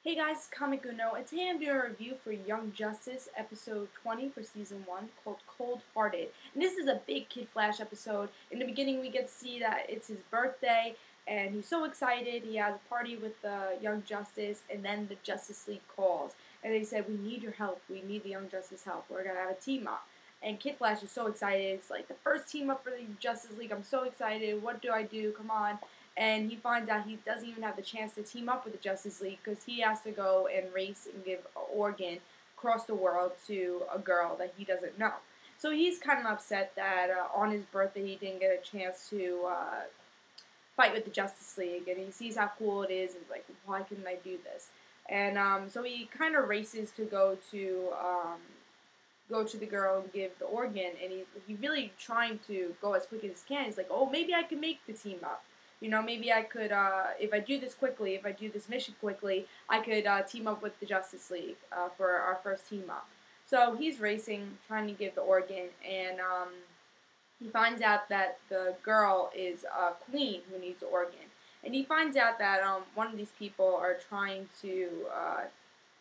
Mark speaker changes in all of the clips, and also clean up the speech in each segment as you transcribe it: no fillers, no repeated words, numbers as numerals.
Speaker 1: Hey guys, Comic Uno, and today I'm doing a review for Young Justice, episode 20 for season 1, called Coldhearted. And this is a big Kid Flash episode. In the beginning, we get to see that it's his birthday, and he's so excited. He has a party with Young Justice, and then the Justice League calls. And they said, "We need your help. We need the Young Justice help. We're going to have a team up." And Kid Flash is so excited. It's like the first team up for the Justice League. I'm so excited. What do I do? Come on. And he finds out he doesn't even have the chance to team up with the Justice League because he has to go and race and give an organ across the world to a girl that he doesn't know. So he's kind of upset that on his birthday he didn't get a chance to fight with the Justice League, and he sees how cool it is, and he's like, why couldn't I do this? And so he kind of races to go to the girl and give the organ, and he really trying to go as quick as he can. He's like, oh, maybe I can make the team up. You know, maybe I could, if I do this quickly, if I do this mission quickly, I could team up with the Justice League for our first team up. So he's racing, trying to give the organ, and he finds out that the girl is a queen who needs the organ. And he finds out that one of these people are trying to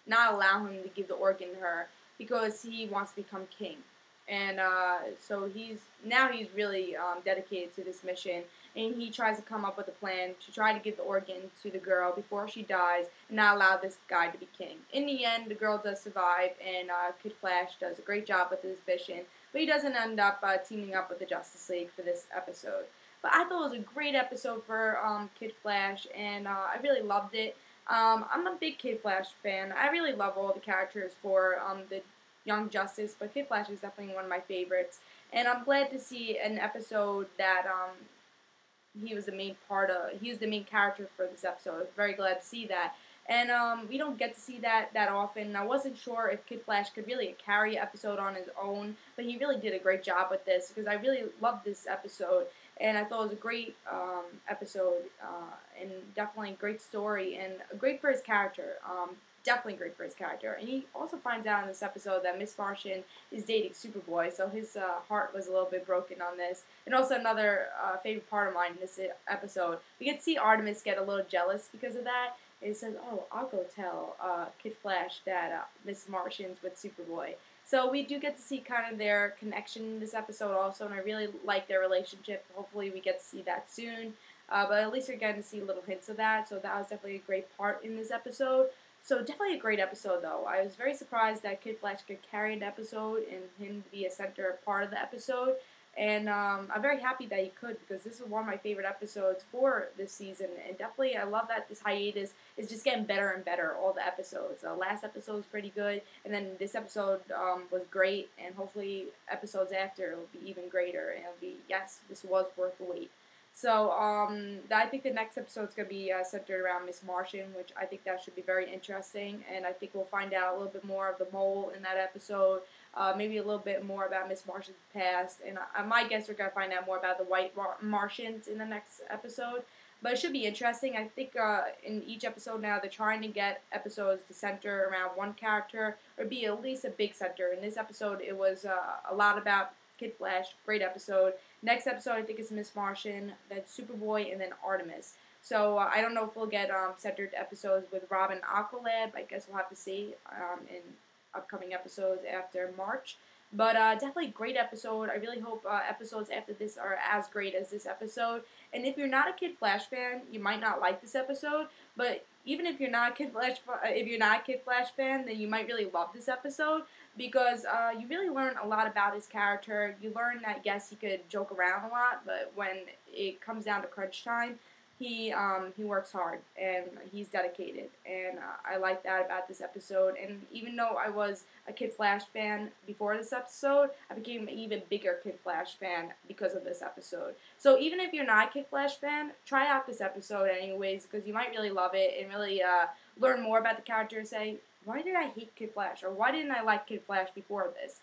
Speaker 1: not allow him to give the organ to her because he wants to become king. And so he's really dedicated to this mission, and he tries to come up with a plan to try to give the organ to the girl before she dies and not allow this guy to be king. In the end, the girl does survive, and Kid Flash does a great job with his mission, but he doesn't end up teaming up with the Justice League for this episode. But I thought it was a great episode for Kid Flash, and I really loved it. I'm a big Kid Flash fan. I really love all the characters for the Young Justice, but Kid Flash is definitely one of my favorites. And I'm glad to see an episode that he was the main character for this episode. I was very glad to see that. And we don't get to see that often. I wasn't sure if Kid Flash could really carry an episode on his own, but he really did a great job with this because I really loved this episode. And I thought it was a great episode, and definitely a great story, and great for his character. Definitely great for his character. And he also finds out in this episode that Miss Martian is dating Superboy, so his heart was a little bit broken on this. And also another favorite part of mine in this episode, we get to see Artemis get a little jealous because of that. And he says, oh, I'll go tell Kid Flash that Miss Martian's with Superboy. So we do get to see kind of their connection in this episode also, and I really like their relationship. Hopefully we get to see that soon. But at least we're getting to see little hints of that, so that was definitely a great part in this episode. So definitely a great episode, though. I was very surprised that Kid Flash could carry an episode and him to be a center part of the episode. And I'm very happy that he could, because this is one of my favorite episodes for this season. And definitely, I love that this hiatus is just getting better and better, all the episodes. The last episode was pretty good, and then this episode was great. And hopefully episodes after will be even greater. And it'll be, yes, this was worth the wait. So I think the next episode is going to be centered around Miss Martian, which I think that should be very interesting. And I think we'll find out a little bit more of the mole in that episode, maybe a little bit more about Miss Martian's past. And my guess we're going to find out more about the White Martians in the next episode. But it should be interesting. I think in each episode now they're trying to get episodes to center around one character or be at least a big center. In this episode, it was a lot about Kid Flash. Great episode. Next episode, I think, is Miss Martian, then Superboy, and then Artemis. So I don't know if we'll get centered episodes with Robin Aqualad. I guess we'll have to see in upcoming episodes after March. But definitely a great episode. I really hope episodes after this are as great as this episode. And if you're not a Kid Flash fan, you might not like this episode. But even if you're not a Kid Flash fan, then you might really love this episode because you really learn a lot about his character. You learn that yes, he could joke around a lot, but when it comes down to crunch time, he works hard and he's dedicated, and I like that about this episode. And even though I was a Kid Flash fan before this episode, I became an even bigger Kid Flash fan because of this episode. So even if you're not a Kid Flash fan, try out this episode anyways, because you might really love it and really learn more about the character and say, why did I hate Kid Flash, or why didn't I like Kid Flash before this?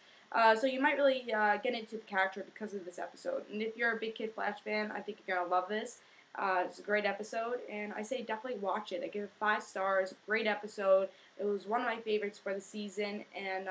Speaker 1: So you might really get into the character because of this episode. And if you're a big Kid Flash fan, I think you're going to love this. It's a great episode, and I say definitely watch it. I give it 5 stars. Great episode. It was one of my favorites for the season, and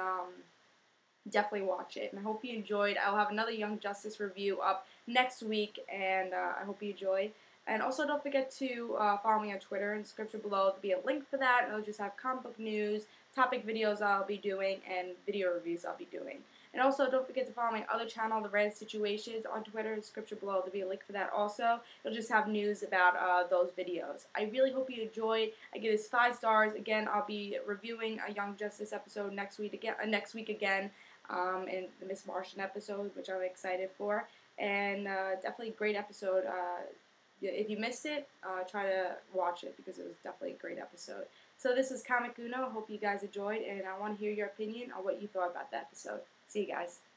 Speaker 1: definitely watch it. And I hope you enjoyed. I'll have another Young Justice review up next week, and I hope you enjoyed. And also don't forget to follow me on Twitter. In the description below there'll be a link for that. It'll just have comic book news, topic videos I'll be doing, and video reviews I'll be doing. And also don't forget to follow my other channel, The Red Situations, on Twitter. In the description below there'll be a link for that also. It'll just have news about those videos. I really hope you enjoyed. I give this 5 stars. Again, I'll be reviewing a Young Justice episode next week again. And the Miss Martian episode, which I'm excited for. And definitely a great episode. If you missed it, try to watch it because it was definitely a great episode. So this is Comic Uno. Hope you guys enjoyed, and I want to hear your opinion on what you thought about the episode. See you guys.